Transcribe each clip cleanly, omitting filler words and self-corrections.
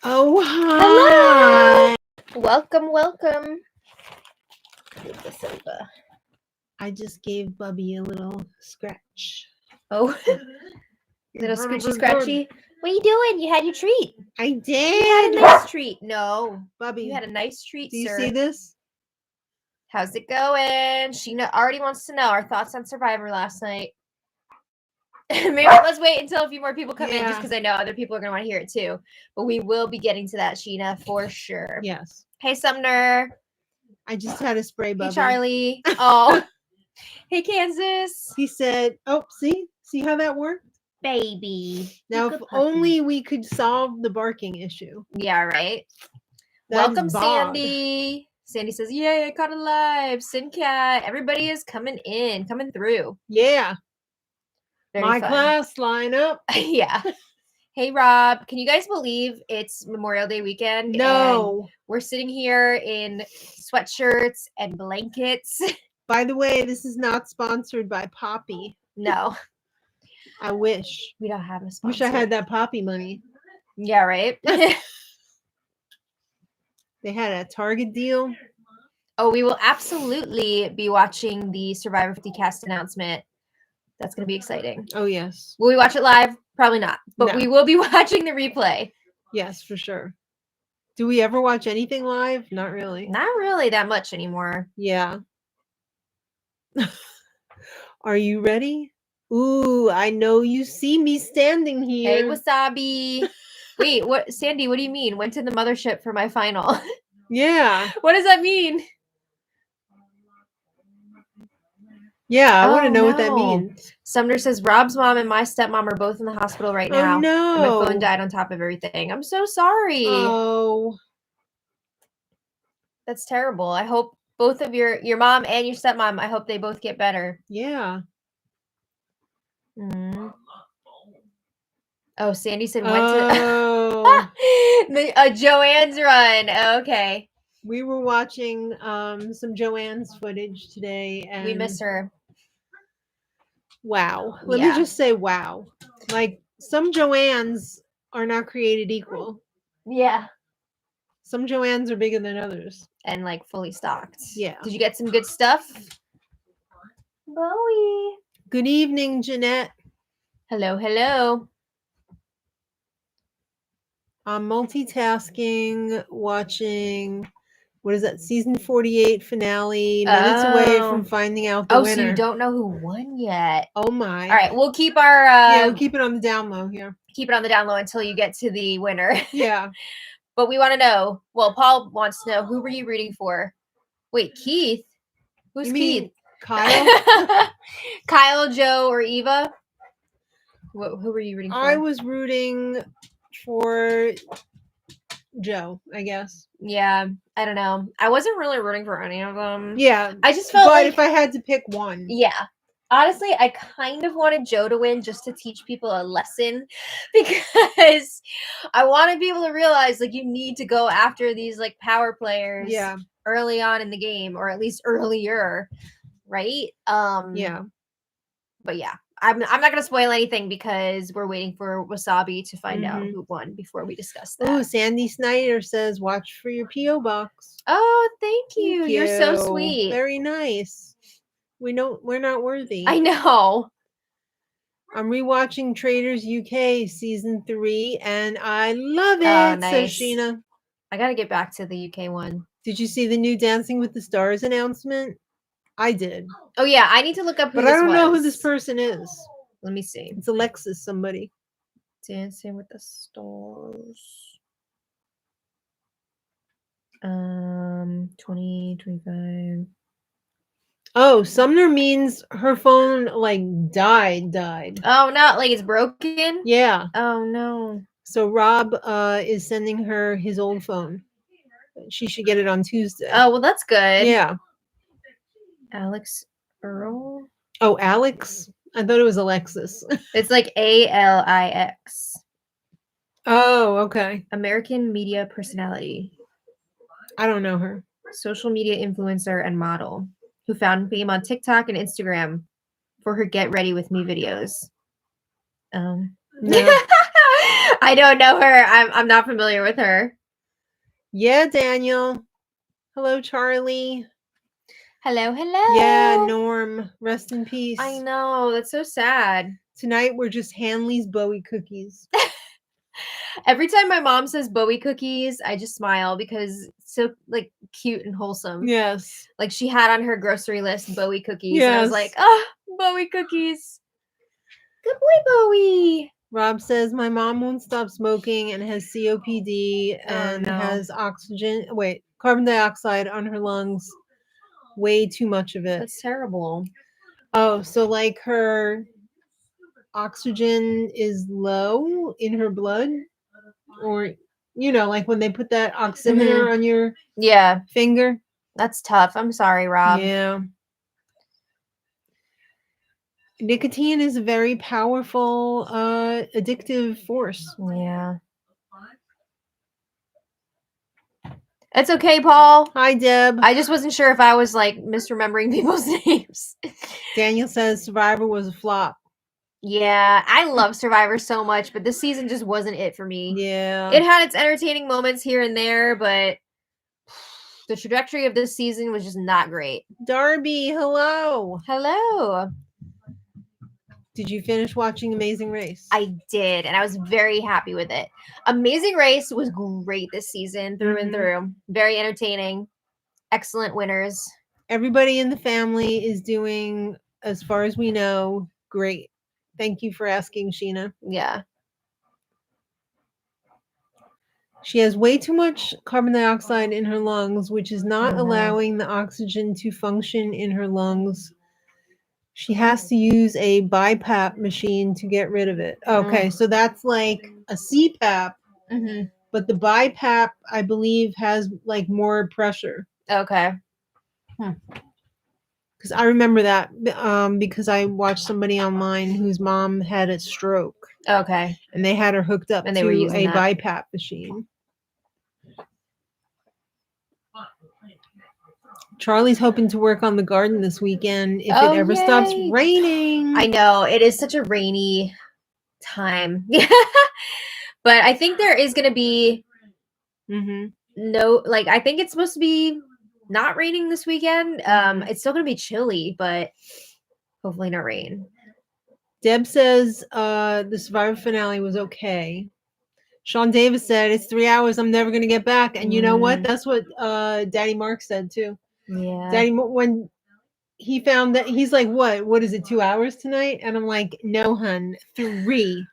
Oh, Hello. hi. Welcome. Move this over. I just gave Bubby a little scratch. Oh, little scratchy scratchy. What are you doing? You had your treat. I You had did. a nice treat. No, Bubby, you had a nice treat, do you sir. see this? How's it going? Sheena already wants to know our thoughts on Survivor last night. Maybe let's wait until a few more people come in, just because I know other people are going to want to hear it too. But we will be getting to that, Sheena, for sure. Yes. Hey, Sumner. I just had a spray, Bubby. Hey, Charlie. Oh. Hey, Kansas. He said, oh, see how that worked? Baby. Now, if only we could solve the barking issue. Yeah, right. That Welcome, is Bob. Sandy. Sandy says, yay, I caught alive. Sincat. Everybody is coming through. Yeah. Very My fun. class lineup. Yeah. Hey, Rob. Can you guys believe it's Memorial Day weekend? No. And we're sitting here in sweatshirts and blankets. By the way, this is not sponsored by Poppy. No. I wish. We don't have a sponsor. Wish I had that Poppy money. Yeah, right? They had a Target deal. Oh, we will absolutely be watching the Survivor 50 cast announcement. That's going to be exciting. Oh, yes. Will we watch it live? Probably not. But No. we will be watching the replay. Yes, for sure. Do we ever watch anything live? Not really. Not really that much anymore. Yeah. Are you ready? Ooh, I know you see me standing here. Hey, Wasabi. Wait, what? Sandy, what do you mean? Went to the mothership for my final. Yeah. What does that mean? Yeah, I want to know what that means. Sumner says, Rob's mom and my stepmom are both in the hospital right now. Oh, no. And my phone died on top of everything. I'm so sorry. Oh. That's terrible. I hope both of your mom and your stepmom, I hope they both get better. Yeah. Mm. Oh, Sandy said went to Joanne's run. Okay. We were watching some Joanne's footage today, and we miss her. Wow. Let me just say wow. Like, some Joannes are not created equal. Yeah. Some Joannes are bigger than others. And like fully stocked. Yeah. Did you get some good stuff? Bowie. Good evening, Jeanette. Hello. I'm multitasking, watching, what is that, season 48 finale, minutes away from finding out the winner. So you don't know who won yet. Oh my. All right, we'll keep our... we'll keep it on the down low here. Keep it on the down low until you get to the winner. Yeah. But we want to know, well, Paul wants to know, who were you rooting for? Wait, Keith? Who's you Keith? Mean Kyle? Kyle, Joe, or Eva? Who were you rooting for? I was rooting for Joe, I guess. Yeah, I don't know. I wasn't really rooting for any of them. Yeah. I just felt like... if I had to pick one. Yeah. Honestly, I kind of wanted Joe to win just to teach people a lesson, because I want to be able to realize, like, you need to go after these, like, power players early on in the game, or at least earlier, right? Yeah. But yeah, I'm not going to spoil anything because we're waiting for Wasabi to find out who won before we discuss that. Oh, Sandy Snyder says, watch for your P.O. box. Oh, thank you. You're so sweet. Very nice. We're not worthy. I know. I'm rewatching Traders UK season 3, and I love it. Oh, nice. Says Sheena. I got to get back to the UK one. Did you see the new Dancing with the Stars announcement? I did. Oh, yeah. I need to look up who this was. But I don't know who this person is. Let me see. It's Alexis somebody. Dancing with the Stars. 2025. Oh, Sumner means her phone, like, died. Oh, no. Like, it's broken? Yeah. Oh, no. So Rob is sending her his old phone. She should get it on Tuesday. Oh, well, that's good. Yeah. Alex Earl? Oh, Alex? I thought it was Alexis. It's like ALIX. Oh, okay. American media personality. I don't know her. Social media influencer and model who found fame on TikTok and Instagram for her Get Ready With Me videos. No. I don't know her. I'm not familiar with her. Yeah, Daniel. Hello, Charlie. Hello, hello. Yeah, Norm. Rest in peace. I know. That's so sad. Tonight we're just Hanley's Bowie cookies. Every time my mom says Bowie cookies, I just smile because it's so like cute and wholesome. Yes. Like she had on her grocery list Bowie cookies. Yes. And I was like, oh, Bowie cookies. Good boy, Bowie. Rob says my mom won't stop smoking and has COPD and has carbon dioxide on her lungs. Way too much of it. That's terrible. Oh, so like her oxygen is low in her blood, or like when they put that oximeter on your finger. That's tough. I'm sorry, Rob. Yeah. Nicotine is a very powerful addictive force. Yeah. It's okay, Paul. Hi, Deb. I just wasn't sure if I was like misremembering people's names. Daniel says Survivor was a flop. Yeah, I love Survivor so much, but this season just wasn't it for me. Yeah. It had its entertaining moments here and there, but the trajectory of this season was just not great. Darby, hello. Hello. Did you finish watching Amazing Race? I did, and I was very happy with it. Amazing Race was great this season, through and through. Very entertaining. Excellent winners. Everybody in the family is doing, as far as we know, great. Thank you for asking, Sheena. Yeah. She has way too much carbon dioxide in her lungs, which is not allowing the oxygen to function in her lungs. She has to use a BiPAP machine to get rid of it. Okay, so that's like a CPAP, but the BiPAP, I believe, has like more pressure. Okay. Because I remember that because I watched somebody online whose mom had a stroke. Okay. And they had her hooked up and they to were using a BiPAP machine. Charlie's hoping to work on the garden this weekend if it ever stops raining. I know. It is such a rainy time. But I think there is going to be I think it's supposed to be not raining this weekend. It's still going to be chilly, but hopefully not rain. Deb says the Survivor finale was okay. Sean Davis said, it's 3 hours. I'm never going to get back. And you know what? That's what Daddy Mark said too. Yeah. Daddy, when he found that, he's like, what is it, 2 hours tonight? And I'm like, no, hun, 3.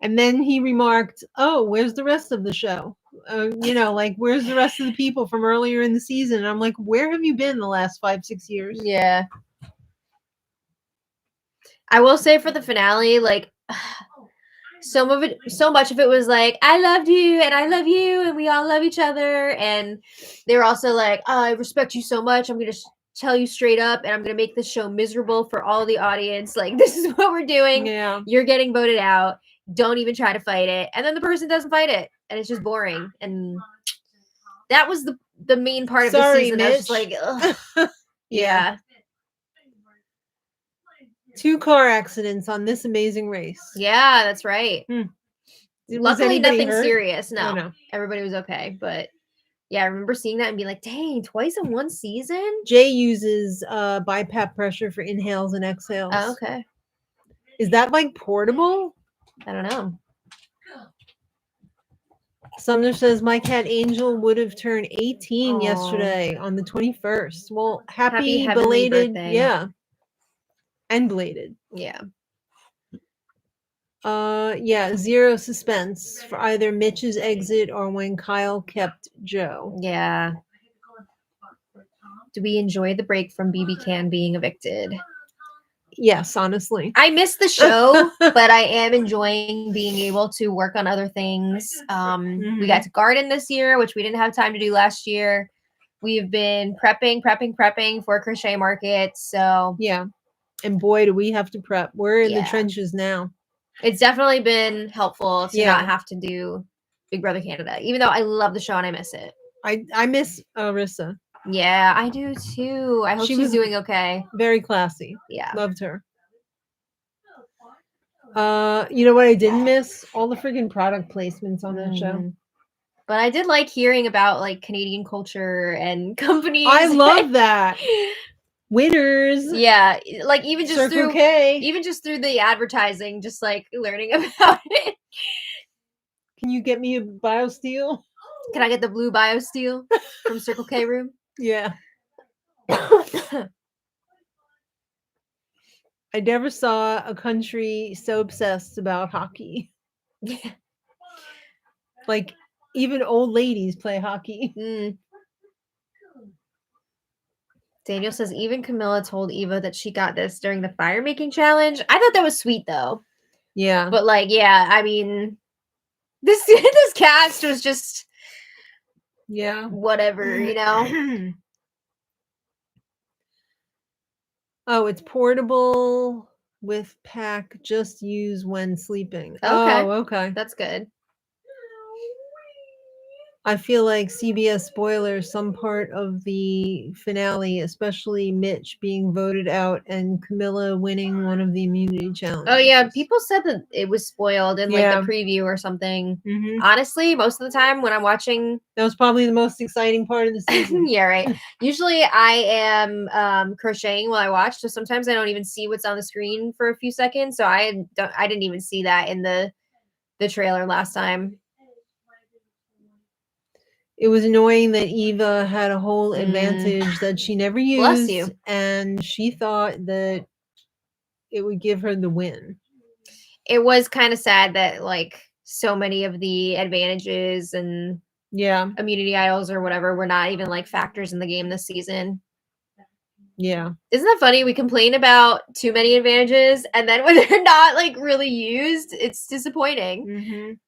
And then he remarked, oh, where's the rest of the show? Where's the rest of the people from earlier in the season? And I'm like, where have you been the last 5-6 years? Yeah. I will say for the finale, like, so much of it was like, I loved you and I love you and we all love each other. And they were also like, oh, I respect you so much. I'm going to tell you straight up and I'm going to make this show miserable for all the audience. Like, this is what we're doing. Yeah. You're getting voted out. Don't even try to fight it. And then the person doesn't fight it. And it's just boring. And that was the main part of the season. Mitch. I was just like, ugh. Yeah. 2 car accidents on this Amazing Race. Yeah, that's right. Luckily, nothing serious. No. Oh, no. Everybody was okay. But yeah, I remember seeing that and being like, dang, twice in one season? Jay uses BiPAP pressure for inhales and exhales. Oh, okay. Is that like portable? I don't know. Sumner says my cat Angel would have turned 18 yesterday on the 21st. Well, happy belated birthday. Yeah. And belated. Yeah. 0 suspense for either Mitch's exit or when Kyle kept Joe. Yeah. Do we enjoy the break from BB Can being evicted? Yes, honestly. I miss the show, but I am enjoying being able to work on other things. We got to garden this year, which we didn't have time to do last year. We've been prepping for crochet markets. So yeah. And boy, do we have to prep. We're in the trenches now. It's definitely been helpful to not have to do Big Brother Canada, even though I love the show and I miss it. I miss Arissa. Yeah, I do too. I hope she's doing okay. Very classy. Yeah. Loved her. You know what I didn't miss? All the freaking product placements on that show. But I did like hearing about like Canadian culture and companies. I love that. Winners. Yeah, like even just Circle K. even just through the advertising, just like learning about it. Can you get me a BioSteel? Can I get the blue BioSteel from Circle K room? Yeah. I never saw a country so obsessed about hockey. Like, even old ladies play hockey. Daniel says even Camilla told Eva that she got this during the fire making challenge. I thought that was sweet though. Yeah. But like, yeah, I mean, this cast was just whatever, you know. Oh, it's portable with pack. Just use when sleeping. Okay. Oh, okay. That's good. I feel like CBS spoilers some part of the finale, especially Mitch being voted out and Camilla winning one of the immunity challenges. Oh yeah, people said that it was spoiled in like the preview or something. Honestly, most of the time when I'm watching, that was probably the most exciting part of the season. Yeah, right. Usually I am crocheting while I watch, so sometimes I don't even see what's on the screen for a few seconds. So I didn't even see that in the trailer last time. It was annoying that Eva had a whole advantage that she never used. Bless you. And she thought that it would give her the win. It was kind of sad that like so many of the advantages and immunity idols or whatever were not even like factors in the game this season. Yeah. Isn't that funny? We complain about too many advantages, and then when they're not like really used, it's disappointing.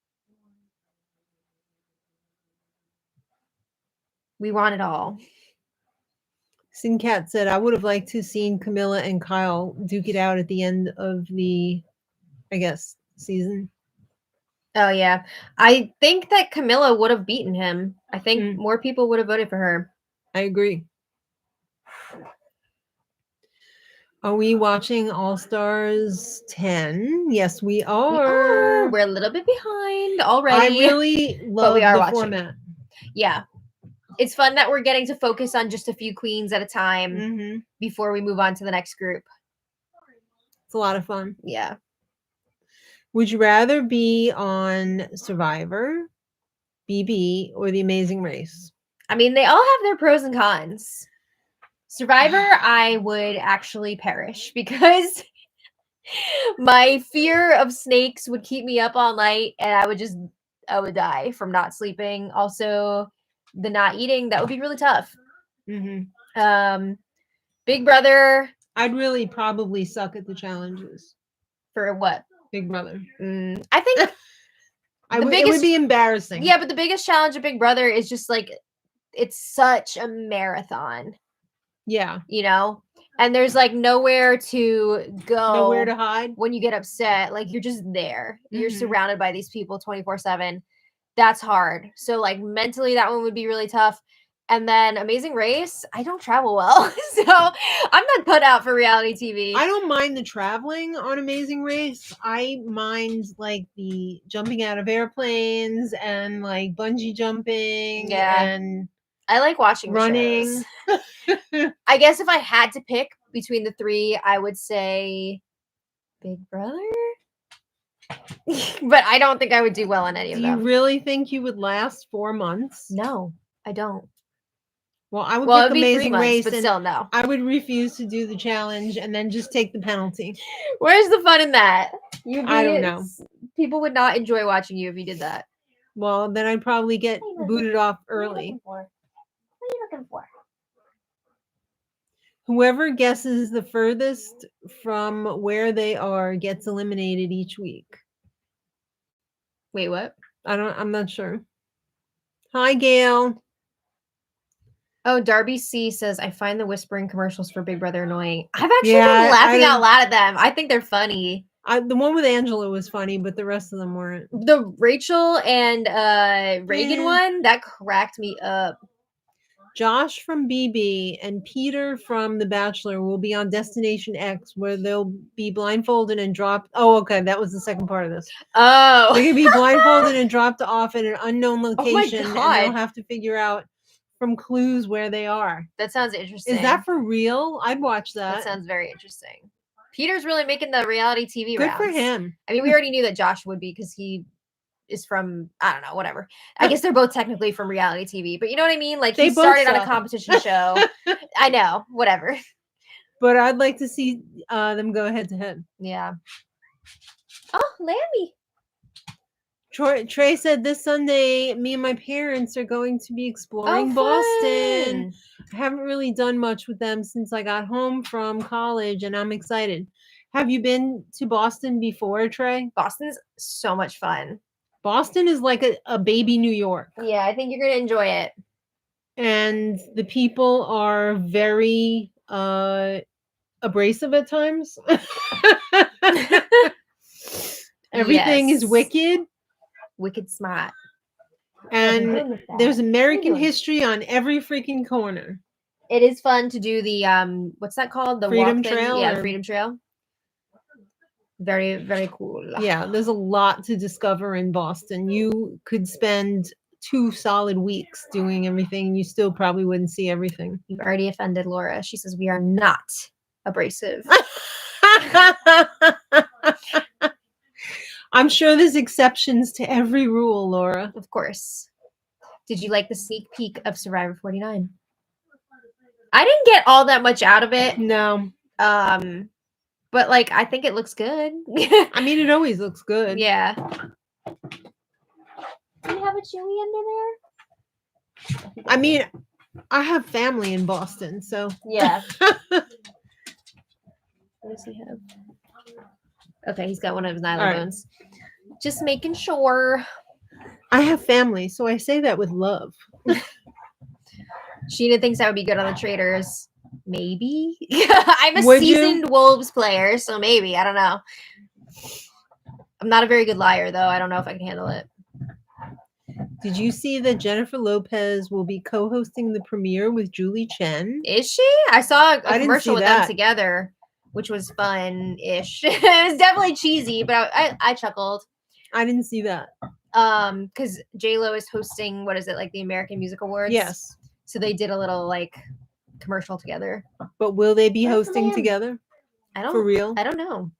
We want it all. Sincat said, I would have liked to have seen Camilla and Kyle duke it out at the end of the, I guess, season. Oh, yeah. I think that Camilla would have beaten him. I think more people would have voted for her. I agree. Are we watching All Stars 10? Yes, we are. We're a little bit behind already. I really love the format. Yeah. It's fun that we're getting to focus on just a few queens at a time before we move on to the next group. It's a lot of fun. Yeah. Would you rather be on Survivor, BB, or The Amazing Race? I mean, they all have their pros and cons. Survivor, I would actually perish because my fear of snakes would keep me up all night and I would die from not sleeping. Also, the not eating, that would be really tough. Big Brother. I'd really probably suck at the challenges. For what? Big Brother. I think it would be embarrassing. Yeah, but the biggest challenge of Big Brother is just like, it's such a marathon. Yeah. You know? And there's like nowhere to go. Nowhere to hide. When you get upset. Like you're just there. You're surrounded by these people 24/7. That's hard. So like mentally that one would be really tough. And then Amazing Race, I don't travel well. So I'm not put out for reality TV. I don't mind the traveling on Amazing Race. I mind like the jumping out of airplanes and like bungee jumping. Yeah. And I like watching running. I guess if I had to pick between the three, I would say Big Brother. But I don't think I would do well on any of them. Do you really think you would last 4 months? No, I don't. Well, I would pick Amazing Race, but still no. I would refuse to do the challenge and then just take the penalty. Where's the fun in that? I don't know. People would not enjoy watching you if you did that. Well, then I'd probably get booted off early. What are you looking for? Whoever guesses the furthest from where they are gets eliminated each week. Wait, what? I'm not sure. Hi, Gail. Oh, Darby C says, I find the whispering commercials for Big Brother annoying. I've actually been laughing out loud at them. I think they're funny. The one with Angela was funny, but the rest of them weren't. The Rachel and Reagan one, that cracked me up. Josh from BB and Peter from The Bachelor will be on Destination X, where they'll be blindfolded and dropped. Oh, okay, that was the second part of this. Oh, They're gonna be blindfolded and dropped off at an unknown my location, and God. they'll have to figure out from clues where they are. That sounds interesting. Is that for real? I'd watch that. That sounds very interesting. Peter's really making the reality TV Good rounds. for him. I mean, we already knew that Josh would be because he is from, I don't know, whatever. I guess they're both technically from reality TV, but you know what I mean? Like, They he both started on a suck. competition show. I know, whatever. But I'd like to see them go head to head. Yeah. Oh, Lammy. Trey said this Sunday, me and my parents are going to be exploring Boston. I haven't really done much with them since I got home from college, and I'm excited. Have you been to Boston before, Trey? Boston's so much fun. Boston is like a baby New York. Yeah, I think you're going to enjoy it. And the people are very abrasive at times. Everything is wicked. Wicked smart. And there's American history on every freaking corner. It is fun to do the what's that called? The Freedom walk thing? Trail. Yeah, the Freedom Trail. Very, very cool. Yeah, there's a lot to discover in Boston. You could spend 2 solid weeks doing everything, and you still probably wouldn't see everything. You've already offended Laura. She says we are not abrasive. I'm sure there's exceptions to every rule, Laura. Of course. Did you like the sneak peek of Survivor 49? I didn't get all that much out of it. No. But like, I think it looks good. I mean, it always looks good. Yeah. Do you have a Chewy under there? I mean, I have family in Boston, so. Yeah. What does he have? Okay, he's got one of his nylobones. Right. Just making sure. I have family, so I say that with love. Sheena thinks that would be good on the Traders. Maybe. I'm a seasoned Wolves player, so maybe. I don't know. I'm not a very good liar, though. I don't know if I can handle it. Did you see that Jennifer Lopez will be co-hosting the premiere with Julie Chen? Is she? I saw a commercial with them together, which was fun-ish. It was definitely cheesy, but I chuckled. I didn't see that. Because J-Lo is hosting, what is it, like the American Music Awards? Yes. So they did a little, like, commercial together. But will they be hosting together? For real? I don't know.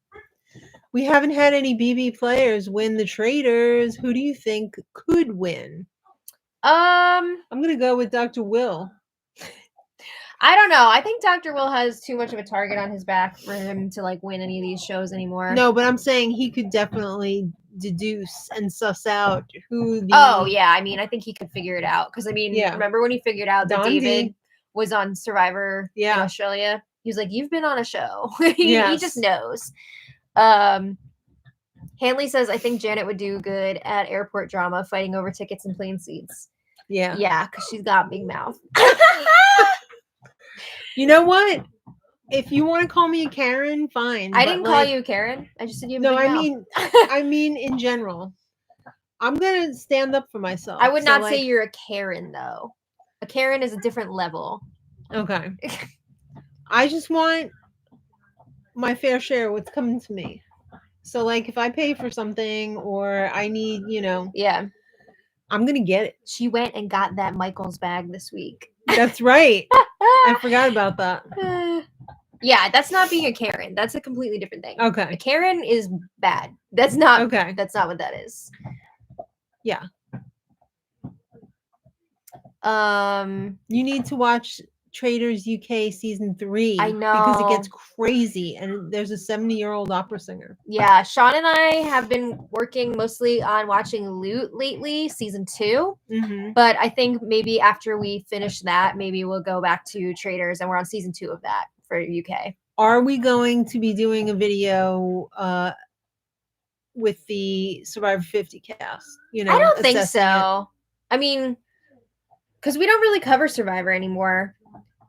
We haven't had any BB players win the Traders. Who do you think could win? I'm gonna go with Dr. Will. I don't know. I think Dr. Will has too much of a target on his back for him to like win any of these shows anymore. No, but I'm saying he could definitely deduce and suss out who the. Oh yeah, I mean, I think he could figure it out because I mean, remember when he figured out that David was on Survivor in Australia? He was like, "You've been on a show." He just knows. Hanley says, "I think Janet would do good at airport drama, fighting over tickets and plane seats." Yeah, because she's got a big mouth. You know what? If you want to call me a Karen, fine. I didn't call you a Karen. I just said you have a big mouth. I mean in general. I'm gonna stand up for myself. I would not say you're a Karen though. A Karen is a different level. Okay. I just want my fair share of what's coming to me. So like if I pay for something or I need, I'm gonna get it. She went and got that Michael's bag this week. That's right. I forgot about that. Yeah, that's not being a Karen. That's a completely different thing. Okay. A Karen is bad. That's not okay. That's not what that is. Yeah. You need to watch Traders UK season 3. I know. Because it gets crazy and there's a 70-year-old opera singer. Yeah, Sean and I have been working mostly on watching Loot lately, season 2. Mm-hmm. But I think maybe after we finish that, maybe we'll go back to Traders and we're on season 2 of that for UK. Are we going to be doing a video with the Survivor 50 cast? I don't think so. I mean, because we don't really cover Survivor anymore.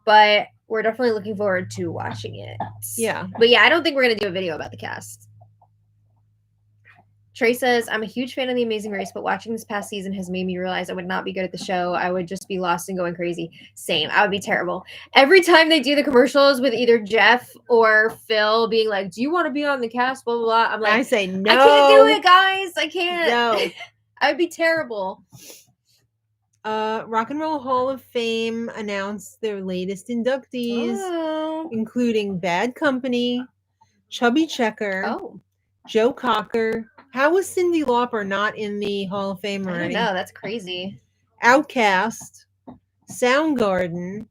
But we're definitely looking forward to watching it. Yeah. But yeah, I don't think we're going to do a video about the cast. Trey says, I'm a huge fan of The Amazing Race, but watching this past season has made me realize I would not be good at the show. I would just be lost and going crazy. Same. I would be terrible. Every time they do the commercials with either Jeff or Phil being like, do you want to be on the cast? Blah, blah, blah. I'm like, I say no. I can't do it, guys. I can't. No. I would be terrible. Rock and Roll Hall of Fame announced their latest inductees, including Bad Company, Chubby Checker, Joe Cocker. How was Cyndi Lauper not in the Hall of Fame already? I don't know. That's crazy. Outcast, Soundgarden,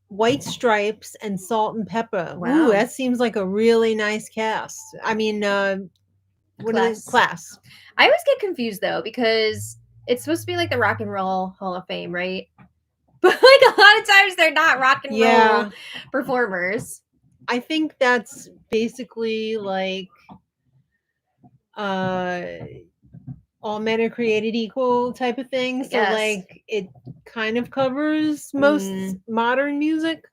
White Stripes, and Salt and Pepper. Wow. Ooh, that seems like a really nice cast. I mean, class. I always get confused though because it's supposed to be like the Rock and Roll Hall of Fame, right? But like a lot of times they're not rock and roll performers. I think that's basically like all men are created equal type of thing. So like it kind of covers most modern music.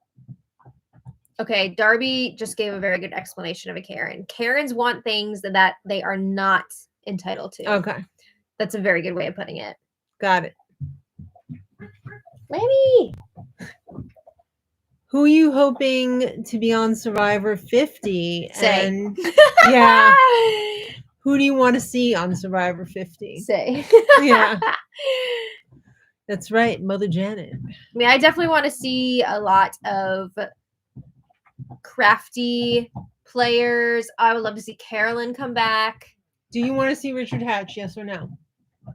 Okay, Darby just gave a very good explanation of a Karen. Karens want things that they are not entitled to. Okay. That's a very good way of putting it. Got it. Lemmy! Who are you hoping to be on Survivor 50? Say. And yeah. Who do you want to see on Survivor 50? Say. Yeah. That's right, Mother Janet. I mean, I definitely want to see a lot of crafty players. I would love to see Carolyn come back. Do you want to see Richard Hatch, yes or no?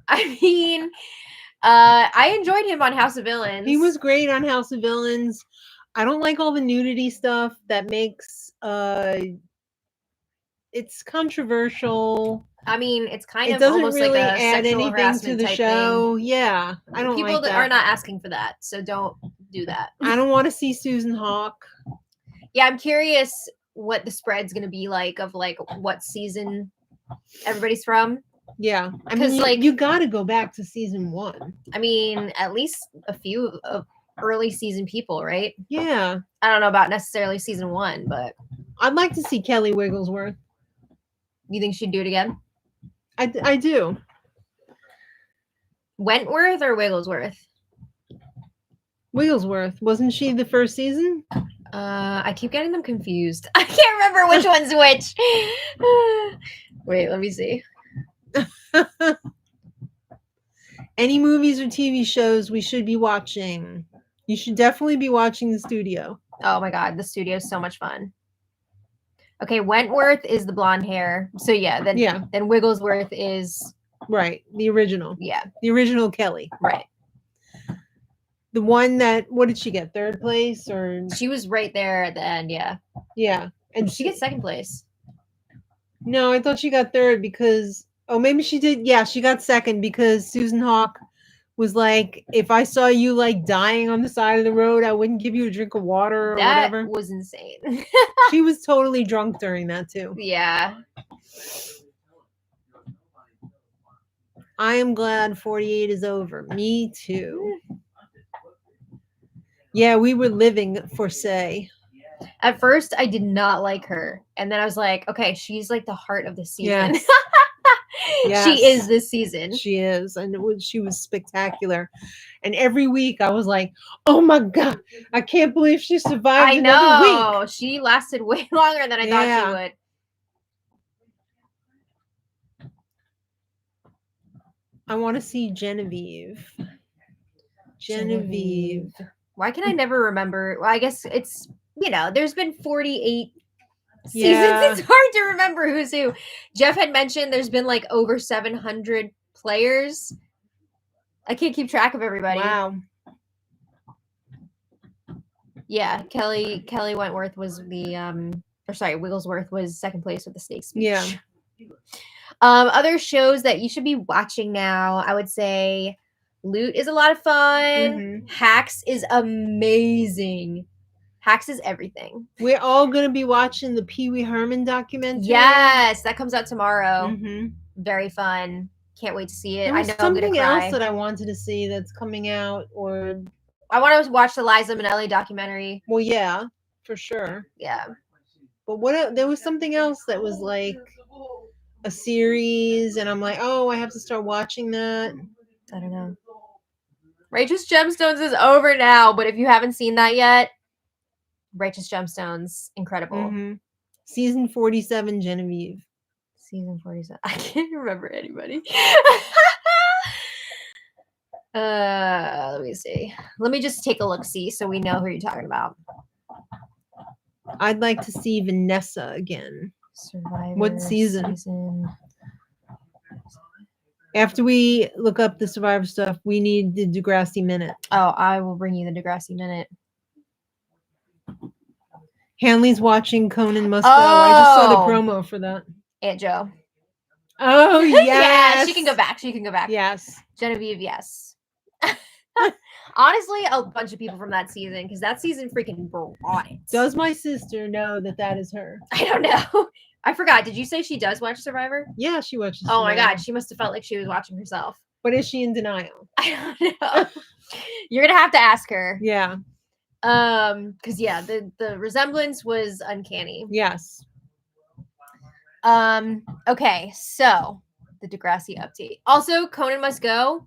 I mean, I enjoyed him on House of Villains. He was great on House of Villains. I don't like all the nudity stuff that makes it's controversial. I mean, it's kind of doesn't almost really like a add sexual anything to the show. Thing. Yeah, I don't People like that. are not asking for that, so don't do that. I don't want to see Susan Hawk. Yeah, I'm curious what the spread's going to be like of like what season everybody's from. Yeah, I mean, like you got to go back to season 1. I mean, at least a few of early season people, right? Yeah. I don't know about necessarily season 1, but I'd like to see Kelly Wigglesworth. You think she'd do it again? I do. Wentworth or Wigglesworth? Wigglesworth. Wasn't she the first season? I keep getting them confused. I can't remember which one's which. Wait, let me see. Any movies or TV shows we should be watching? You should definitely be watching The Studio. Oh my God, The Studio is so much fun. Okay, Wentworth is the blonde hair. So yeah, then Wigglesworth is right, the original. Yeah. The original Kelly. Right. The one that, what did she get? 3rd place or? She was right there at the end, yeah. Yeah. And she gets 2nd place. No, I thought she got 3rd because, maybe she did. Yeah, she got 2nd because Susan Hawk was like, if I saw you like dying on the side of the road, I wouldn't give you a drink of water or whatever. That was insane. She was totally drunk during that too. Yeah. I am glad 48 is over. Me too. Yeah, we were living for Say. At first, I did not like her. And then I was like, okay, she's like the heart of the season. Yes. Yes. She is this season. She is. And she was spectacular. And every week I was like, oh my God, I can't believe she survived another week. She lasted way longer than I thought she would. I want to see Genevieve. Genevieve. Why can I never remember? Well, I guess it's, there's been 48 seasons. It's hard to remember who's who. Jeff had mentioned there's been like over 700 players. I can't keep track of everybody. Wow. Yeah, Kelly Wentworth was Wigglesworth was 2nd place with the snake speech. Yeah. Other shows that you should be watching now, I would say Loot is a lot of fun. Mm-hmm. Hacks is amazing. Hacks is everything. We're all going to be watching the Pee Wee Herman documentary. Yes, that comes out tomorrow. Mm-hmm. Very fun. Can't wait to see it. There was something else that I wanted to see that's coming out, or I want to watch the Liza Minnelli documentary. Well, yeah, for sure. Yeah. But there was something else that was like a series, and I'm like, oh, I have to start watching that. I don't know. Righteous Gemstones is over now, but if you haven't seen that yet, Righteous Gemstones, incredible. Mm-hmm. Season 47, Genevieve. Season 47. I can't remember anybody. Let me see. Let me just take a look-see so we know who you're talking about. I'd like to see Vanessa again. Survivor. What season? After we look up the Survivor stuff, we need the Degrassi Minute. Oh, I will bring you the Degrassi Minute. Hanley's watching Conan Must Go. I just saw the promo for that. Aunt Jo. Oh, yes. Yeah, she can go back. Yes. Genevieve, yes. Honestly, a bunch of people from that season, because that season freaking brought it. Does my sister know that is her? I don't know. I forgot. Did you say she does watch Survivor? Yeah, she watches Oh Survivor. my God. She must have felt like she was watching herself. But is she in denial? I don't know. You're going to have to ask her. Yeah. Because yeah, the resemblance was uncanny. Yes. Okay, so the Degrassi update. Also, Conan Must Go.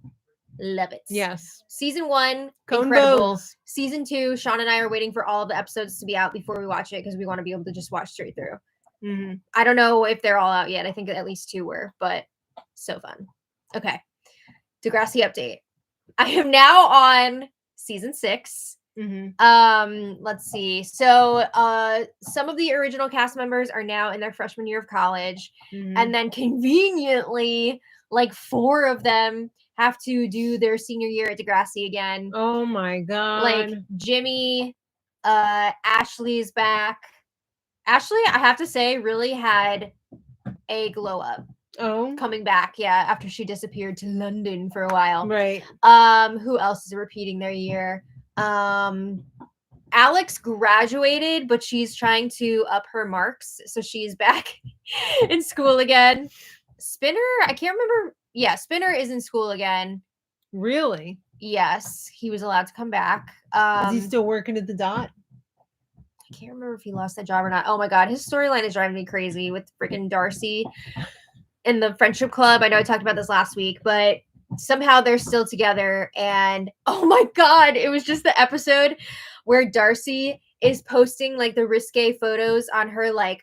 Love it. Yes. Season 1, Conan incredible. Bones. Season 2, Sean and I are waiting for all of the episodes to be out before we watch it because we want to be able to just watch straight through. Mm-hmm. I don't know if they're all out yet. I think at least 2 were, but so fun. Okay. Degrassi update. I am now on season 6. Mm-hmm. Let's see. So some of the original cast members are now in their freshman year of college. Mm-hmm. And then conveniently, like 4 of them have to do their senior year at Degrassi again. Oh my God. Like Jimmy, Ashley's back. Ashley, I have to say, really had a glow up. Oh. Coming back, yeah, after she disappeared to London for a while. Right. Who else is repeating their year? Alex graduated, but she's trying to up her marks, so she's back in school again. Spinner, I can't remember. Yeah, Spinner is in school again. Really? Yes, he was allowed to come back. Is he still working at the Dot? I can't remember if he lost that job or not. Oh my God, his storyline is driving me crazy with freaking Darcy in the friendship club. I know I talked about this last week, but somehow they're still together. And oh my God, it was just the episode where Darcy is posting like the risque photos on her like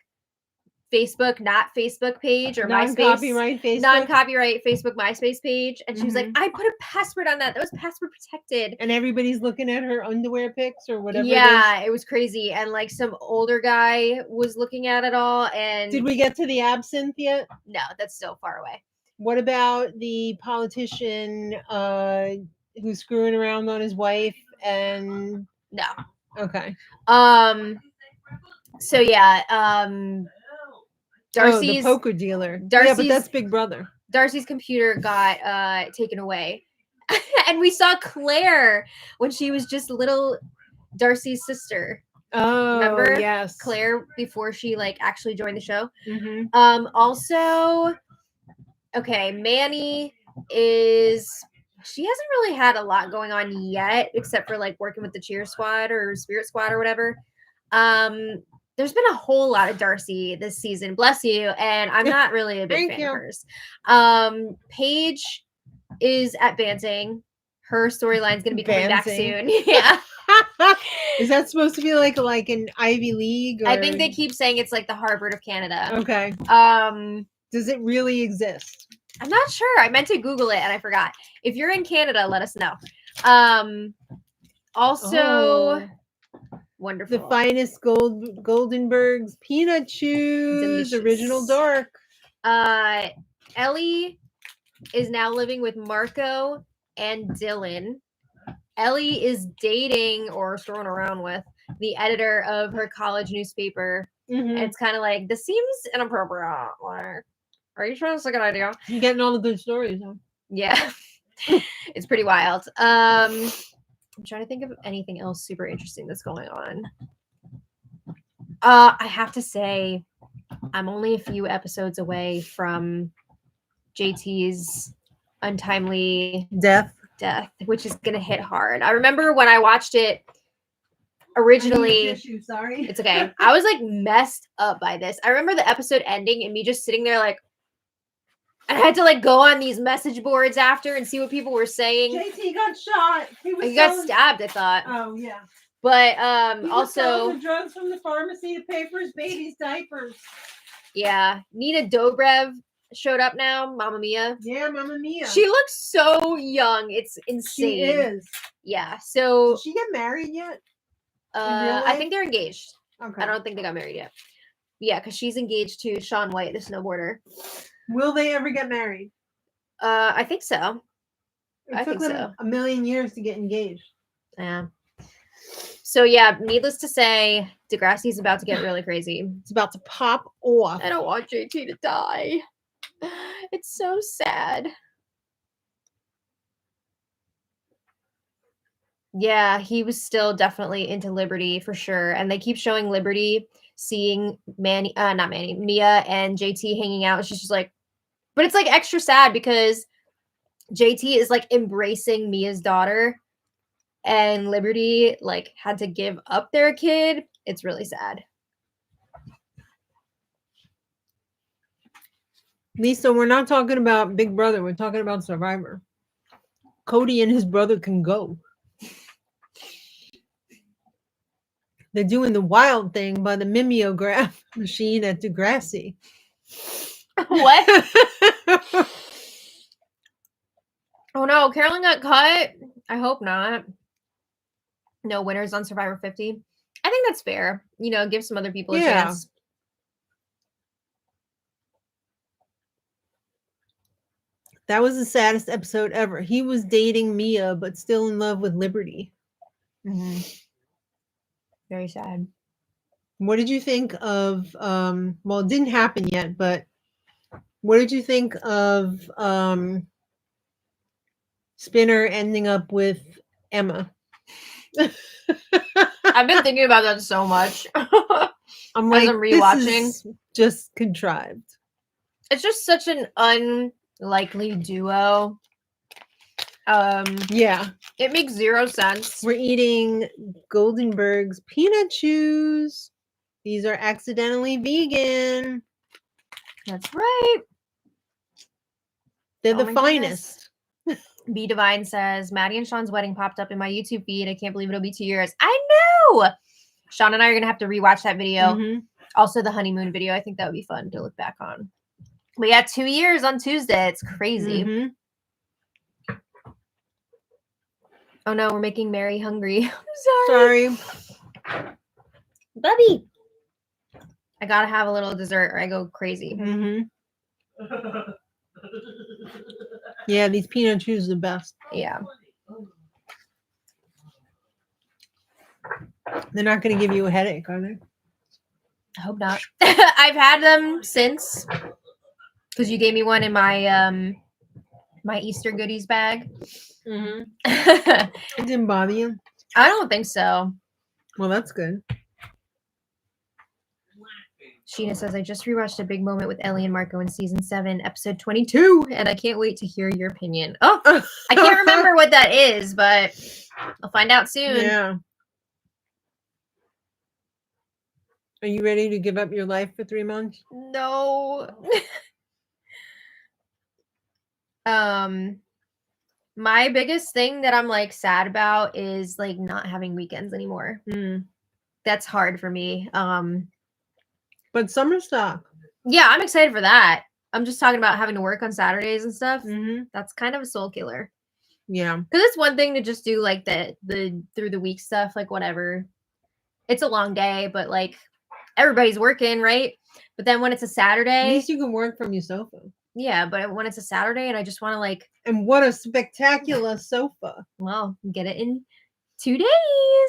Facebook, not Facebook page or non-copyright MySpace, Facebook. non-copyright Facebook MySpace page. And she was like, Mhm. I put a password on that. That was password protected. And everybody's looking at her underwear pics or whatever. Yeah, it was crazy. And like some older guy was looking at it all. And did we get to the absinthe yet? No, that's still far away. What about the politician who's screwing around on his wife and no. Okay. So yeah, Darcy's the poker dealer. Darcy's, yeah, but that's Big Brother. Darcy's computer got taken away. And we saw Claire when she was just little Darcy's sister. Oh, remember? Yes. Claire before she like actually joined the show. Mm-hmm. Also, okay, Manny she hasn't really had a lot going on yet, except for like working with the cheer squad or spirit squad or whatever. There's been a whole lot of Darcy this season, bless you, and I'm not really a big fan of hers. Paige is at Banting. Her storyline's gonna be coming back soon. Yeah. Is that supposed to be like an Ivy League? Or... I think they keep saying it's like the Harvard of Canada. Okay. Does it really exist? I'm not sure. I meant to Google it and I forgot. If you're in Canada, let us know. Also, wonderful. The finest Goldenberg's peanut chews, delicious. Original dark. Ellie is now living with Marco and Dylan. Ellie is dating or thrown around with the editor of her college newspaper. Mm-hmm. And it's kind of like, this seems inappropriate. Like, are you sure it's a good idea? You're getting all the good stories, huh? Yeah. It's pretty wild. I'm trying to think of anything else super interesting that's going on. I have to say, I'm only a few episodes away from JT's untimely death, which is gonna hit hard. I remember when I watched it originally. Sorry. It's okay. I was like messed up by this. I remember the episode ending and me just sitting there like, And I had to like go on these message boards after and see what people were saying. JT got shot. He got stabbed, I thought. Oh yeah. But he was also selling the drugs from the pharmacy to pay for his baby's diapers. Yeah, Nina Dobrev showed up now. Mamma Mia. Yeah, Mamma Mia. She looks so young. It's insane. She is. Yeah. So did she get married yet? I think they're engaged. Okay. I don't think they got married yet. Yeah, because she's engaged to Shaun White, the snowboarder. Will they ever get married? I think so. It took them a million years to get engaged. Yeah. So yeah, needless to say, Degrassi's about to get really crazy. It's about to pop off. I don't want JT to die. It's so sad. Yeah, he was still definitely into Liberty for sure. And they keep showing Liberty seeing Mia and JT hanging out. She's just like, but it's like extra sad because JT is like embracing Mia's daughter and Liberty like had to give up their kid. It's really sad. Lisa, we're not talking about Big Brother. We're talking about Survivor. Cody and his brother can go. They're doing the wild thing by the mimeograph machine at Degrassi. What? Oh no, Carolyn got cut. I hope not. No winners on Survivor 50. I think that's fair. You know, give some other people a chance. That was the saddest episode ever. He was dating Mia, but still in love with Liberty. Mm-hmm. Very sad. What did you think of, well, it didn't happen yet, but what did you think of Spinner ending up with Emma? I've been thinking about that so much. I'm like, as I'm rewatching. This is just contrived. It's just such an unlikely duo. Yeah. It makes zero sense. We're eating Goldenberg's peanut chews. These are accidentally vegan. That's right. They're the finest. B Divine says, Maddie and Sean's wedding popped up in my YouTube feed. I can't believe it'll be 2 years. I know. Sean and I are going to have to rewatch that video. Mm-hmm. Also the honeymoon video. I think that would be fun to look back on. We got 2 years on Tuesday. It's crazy. Mm-hmm. Oh no, we're making Mary hungry. I'm Sorry. Bubby. I gotta have a little dessert or I go crazy. Mm-hmm. Yeah, these peanut chews are the best. Yeah. They're not going to give you a headache, are they? I hope not. I've had them since because you gave me one in my my Easter goodies bag. Mm-hmm. It didn't bother you? I don't think so. Well, that's good. Sheena says, I just rewatched A Big Moment with Ellie and Marco in season 7, episode 22, and I can't wait to hear your opinion. Oh, I can't remember what that is, but I'll find out soon. Yeah. Are you ready to give up your life for 3 months? No. My biggest thing that I'm like sad about is like not having weekends anymore. That's hard for me. But summer stock. Yeah, I'm excited for that. I'm just talking about having to work on Saturdays and stuff. Mm-hmm. That's kind of a soul killer. Yeah. Because it's one thing to just do like the through the week stuff, like whatever. It's a long day, but like everybody's working, right? But then when it's a Saturday, at least you can work from your sofa. Yeah, but when it's a Saturday and I just want to like. And what a spectacular sofa. Well, get it in 2 days.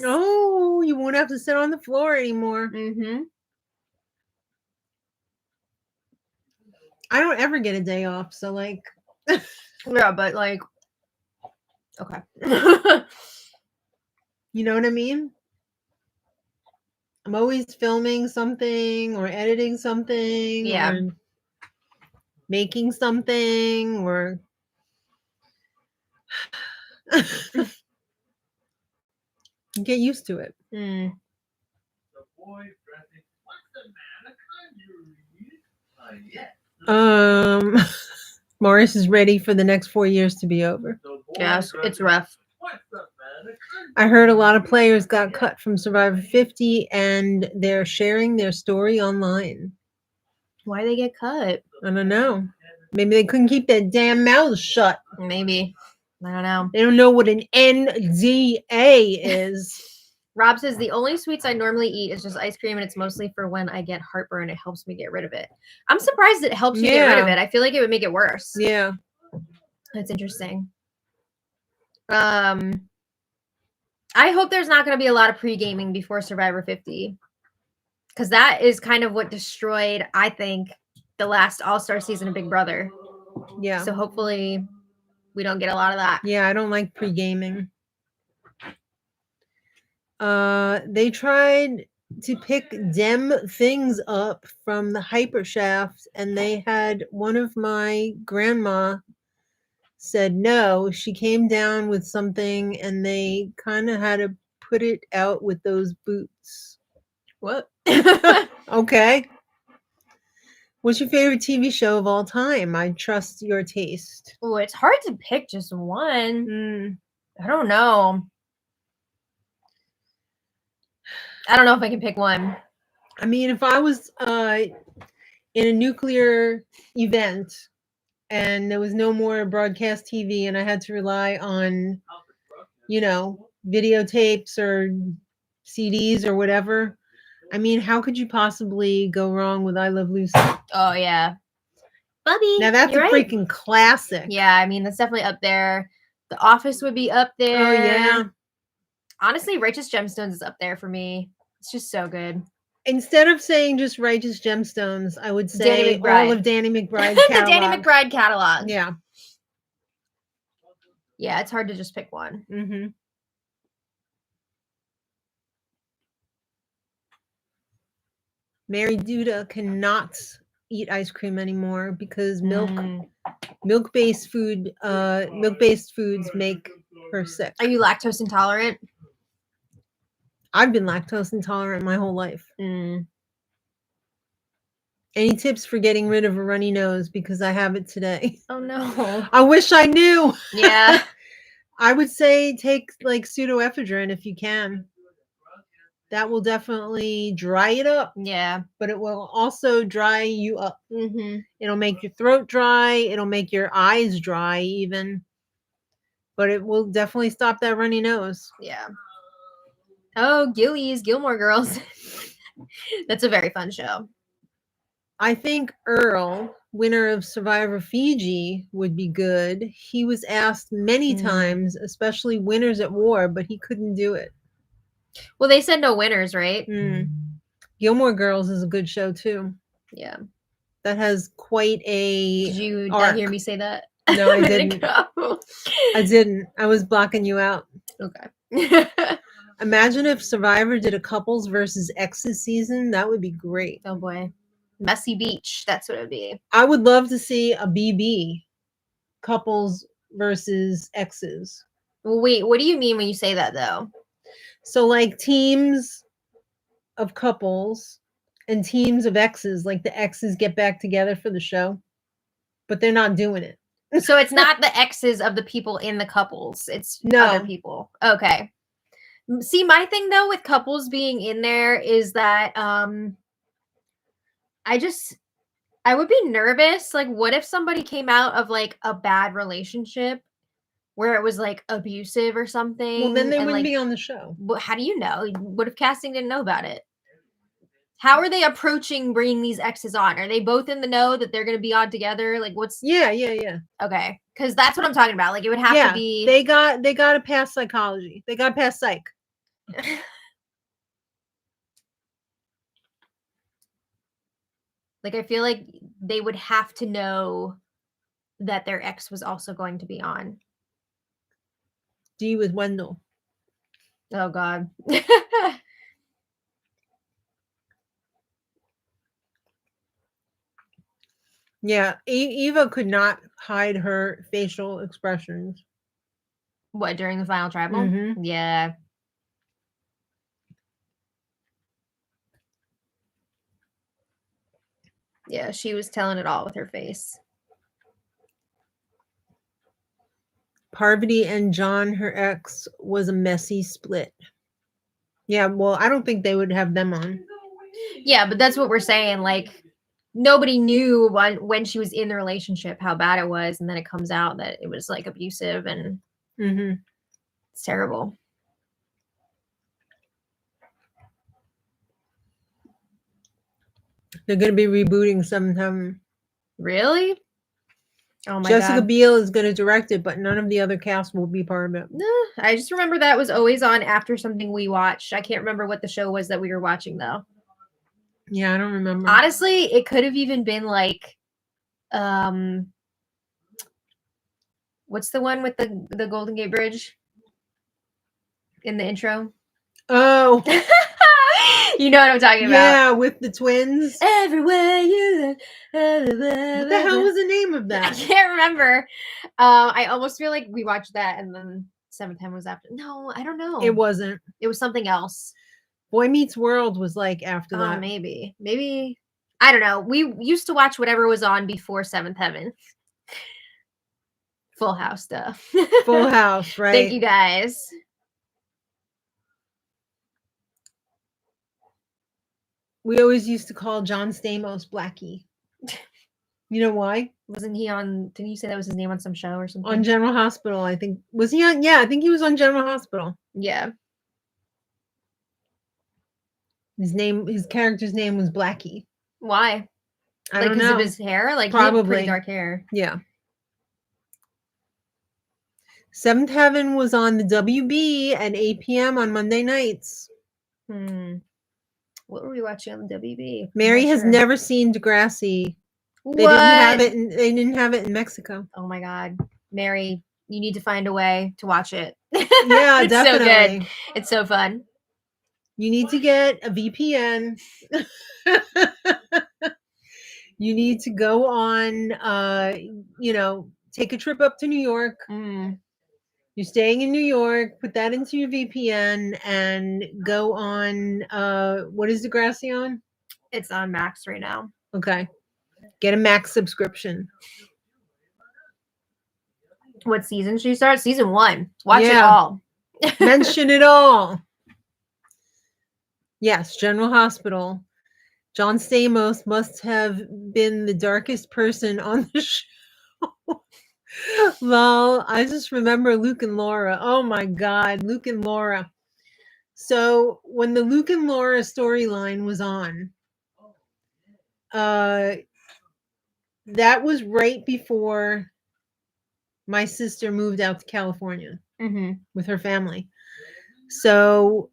Oh, you won't have to sit on the floor anymore. Mm-hmm. I don't ever get a day off, so like. Yeah, but like. Okay. You know what I mean? I'm always filming something or editing something. Yeah. Or making something or. Get used to it. Morris is ready for the next 4 years to be over. Yeah, it's rough. I heard a lot of players got cut from Survivor 50 and they're sharing their story online. Why they get cut? I don't know. Maybe they couldn't keep their damn mouths shut. Maybe. I don't know. They don't know what an NDA is. Rob says the only sweets I normally eat is just ice cream, and it's mostly for when I get heartburn. It helps me get rid of it. I'm surprised it helps you get rid of it. I feel like it would make it worse. Yeah. That's interesting. I hope there's not going to be a lot of pre-gaming before Survivor 50. Because that is kind of what destroyed, I think, the last All-Star season of Big Brother. Yeah. So hopefully we don't get a lot of that. Yeah, I don't like pre-gaming. They tried to pick dem things up from the hyper shaft, and they had one of my grandma said no. She came down with something, and they kind of had to put it out with those boots. What? Okay. What's your favorite TV show of all time? I trust your taste. Oh, it's hard to pick just one. I don't know. I don't know if I can pick one. I mean, if I was in a nuclear event and there was no more broadcast TV and I had to rely on, videotapes or CDs or whatever, I mean, how could you possibly go wrong with I Love Lucy? Oh, yeah. Bubby. Now, that's a freaking classic. Yeah, I mean, that's definitely up there. The Office would be up there. Oh, yeah. Honestly, Righteous Gemstones is up there for me. It's just so good. Instead of saying just Righteous Gemstones, I would say all of Danny McBride's catalog. The Danny McBride catalog. Yeah. Yeah, it's hard to just pick one. Mm-hmm. Mary Duda cannot eat ice cream anymore because milk-based foods make her sick. Are you lactose intolerant? I've been lactose intolerant my whole life. Any tips for getting rid of a runny nose? Because I have it today. Oh no. I wish I knew. Yeah. I would say take like pseudoephedrine if you can. That will definitely dry it up. Yeah. But it will also dry you up. It'll make your throat dry. It'll make your eyes dry even. But it will definitely stop that runny nose. Yeah. Oh, Gillies, Gilmore Girls. That's a very fun show. I think Earl, winner of Survivor Fiji, would be good. He was asked many times, especially Winners at War, but he couldn't do it. Well, they said no winners, right? Gilmore Girls is a good show too. Yeah. That has quite a Did you arc. not hear me say that? No, I didn't. I didn't. I was blocking you out. Okay. Imagine if Survivor did a couples versus exes season. That would be great. Oh boy. Messy Beach. That's what it would be. I would love to see a BB couples versus exes. Well, wait, what do you mean when you say that though? So like teams of couples and teams of exes, like the exes get back together for the show, but they're not doing it. So it's not the exes of the people in the couples. It's other people. Okay. See, my thing though with couples being in there is that I would be nervous. Like, what if somebody came out of like a bad relationship where it was like abusive or something? Well, then they wouldn't be on the show. How do you know? What if casting didn't know about it? How are they approaching bringing these exes on? Are they both in the know that they're going to be on together? Like, what's? Yeah. Okay, because that's what I'm talking about. Like, it would have to be. They got to pass psychology. They got to pass psych. Like, I feel like they would have to know that their ex was also going to be on. D with Wendell. Oh God. Yeah, Eva could not hide her facial expressions. What, during the final tribal? Yeah. Yeah, she was telling it all with her face. Parvati and John, her ex, was a messy split. Yeah, well, I don't think they would have them on. Yeah, but that's what we're saying. Like, nobody knew when she was in the relationship how bad it was, and then it comes out that it was like abusive and it's terrible. They're going to be rebooting 7th Heaven. Really? Oh my Jessica God. Biel is going to direct it, but none of the other cast will be part of it. I just remember that was always on after something we watched. I can't remember what the show was that we were watching though. Yeah, I don't remember. Honestly, it could have even been like, what's the one with the Golden Gate Bridge in the intro? Oh, you know what I'm talking about? yeah, with the twins. Everywhere you look, everywhere. What the hell was the name of I that? can't remember. I almost feel like we watched that and then 7th Heaven was after. No, I don't know. It wasn't. It was something else. Boy Meets World was like after that. Maybe. I don't know. We used to watch whatever was on before 7th Heaven. Full House stuff. Full House, right? Thank you guys. We always used to call John Stamos Blackie. You know why? Wasn't he on? Didn't you say that was his name on some show or something? On General Hospital, I think. Was he on? Yeah, I think he was on General Hospital. Yeah. His character's name was Blackie. Why? I don't know. Because of his hair? Like, probably. He had pretty dark hair. Yeah. 7th Heaven was on the WB at 8 p.m. on Monday nights. What were we watching on the WB? Mary has never seen Degrassi. They didn't have it in Mexico. Oh my God, Mary, you need to find a way to watch it. Yeah, it's definitely. So good. It's so fun. You need to get a VPN. You need to go on, take a trip up to New York. You're staying in New York, put that into your VPN and go on, what is Degrassi on? It's on Max right now. Okay. Get a Max subscription. What season should you start? Season 1. Watch it all. Mention it all. Yes, General Hospital. John Stamos must have been the darkest person on the show. Well, I just remember Luke and Laura. Oh my God, Luke and Laura. So when the Luke and Laura storyline was on, that was right before my sister moved out to California with her family. So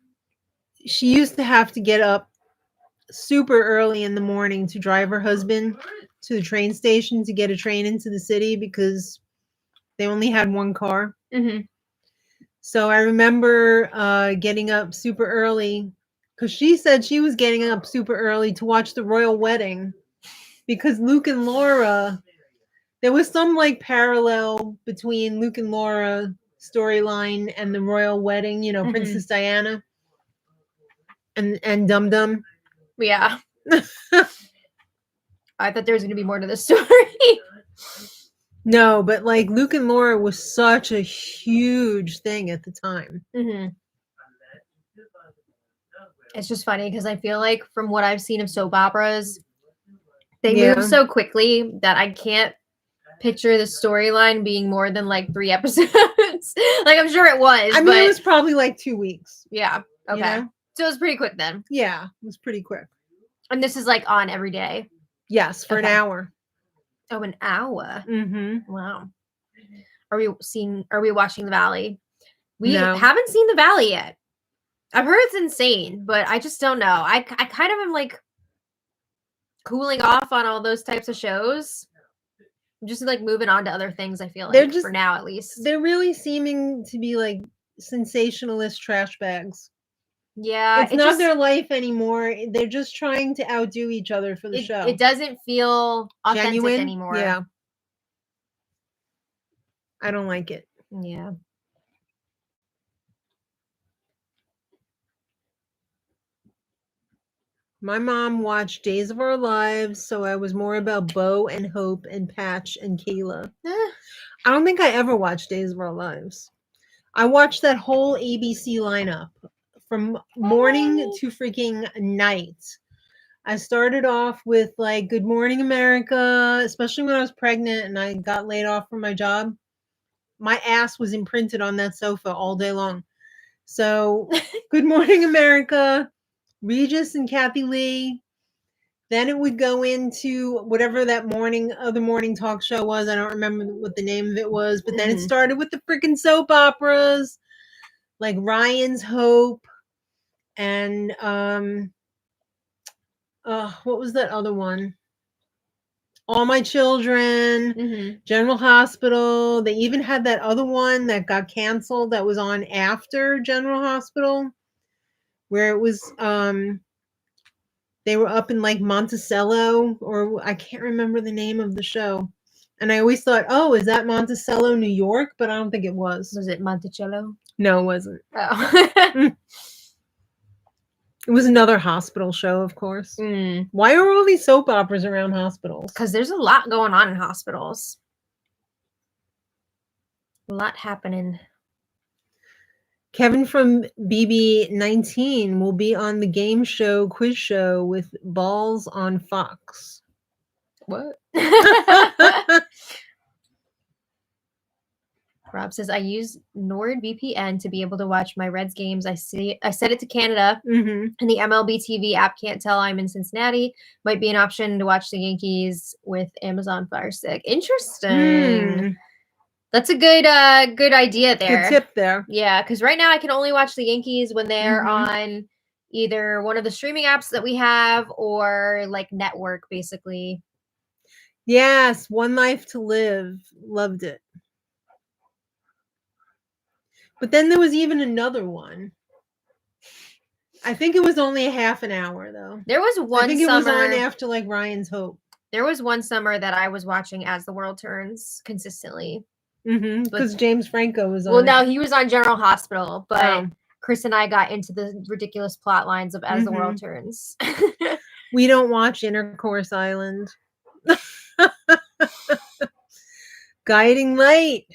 she used to have to get up super early in the morning to drive her husband to the train station to get a train into the city because they only had one car. So I remember getting up super early because she said she was getting up super early to watch the royal wedding because Luke and Laura, there was some like parallel between Luke and Laura storyline and the royal wedding, Princess Diana and Dum Dum. Yeah. I thought there was going to be more to the story. No, but like Luke and Laura was such a huge thing at the time. It's just funny because I feel like from what I've seen of soap operas, they move so quickly that I can't picture the storyline being more than like 3 episodes. Like I'm sure it was. I mean, it was probably like 2 weeks. Yeah. Okay. So it was pretty quick then. Yeah, it was pretty quick. And this is like on every day. Yes, for an hour. Oh, an hour. Wow. Are we watching The Valley? We haven't seen The Valley yet. I've heard it's insane, but I just don't know. I kind of am like cooling off on all those types of shows. I'm just like moving on to other things, I feel like, for now at least. They're really seeming to be like sensationalist trash bags. Yeah. It's not their life anymore. They're just trying to outdo each other for the show. It doesn't feel authentic genuine anymore. Yeah. I don't like it. Yeah. My mom watched Days of Our Lives, so I was more about Bo and Hope and Patch and Kayla. I don't think I ever watched Days of Our Lives. I watched that whole ABC lineup from morning to freaking night. I started off with like Good Morning America, especially when I was pregnant and I got laid off from my job. My ass was imprinted on that sofa all day long. So, Good Morning America, Regis and Kathy Lee. Then it would go into whatever that other morning talk show was. I don't remember what the name of it was, but then it started with the freaking soap operas, like Ryan's Hope and what was that other one? All My Children, General Hospital. They even had that other one that got canceled that was on after General Hospital, where it was they were up in like Monticello, or I can't remember the name of the show. And I always thought, oh, is that Monticello, New York? But I don't think it was. Was it Monticello? No, it wasn't. Oh. It was another hospital show, of course. Why are all these soap operas around hospitals? Because there's a lot going on in hospitals. A lot happening. Kevin from BB19 will be on the game show, quiz show with Balls on Fox. What? Rob says, I use NordVPN to be able to watch my Reds games. I set it to Canada, and the MLB TV app can't tell I'm in Cincinnati. Might be an option to watch the Yankees with Amazon Fire Stick. Interesting. That's a good idea there. Good tip there. Yeah, because right now I can only watch the Yankees when they're on either one of the streaming apps that we have or like network, basically. Yes, One Life to Live. Loved it. But then there was even another one. I think it was only a half an hour, though. There was one I think summer, it was on after like Ryan's Hope. There was one summer that I was watching As the World Turns consistently. Because James Franco was on. Well, no, he was on General Hospital, but Chris and I got into the ridiculous plot lines of As the World Turns. We don't watch Intercourse Island. Guiding Light.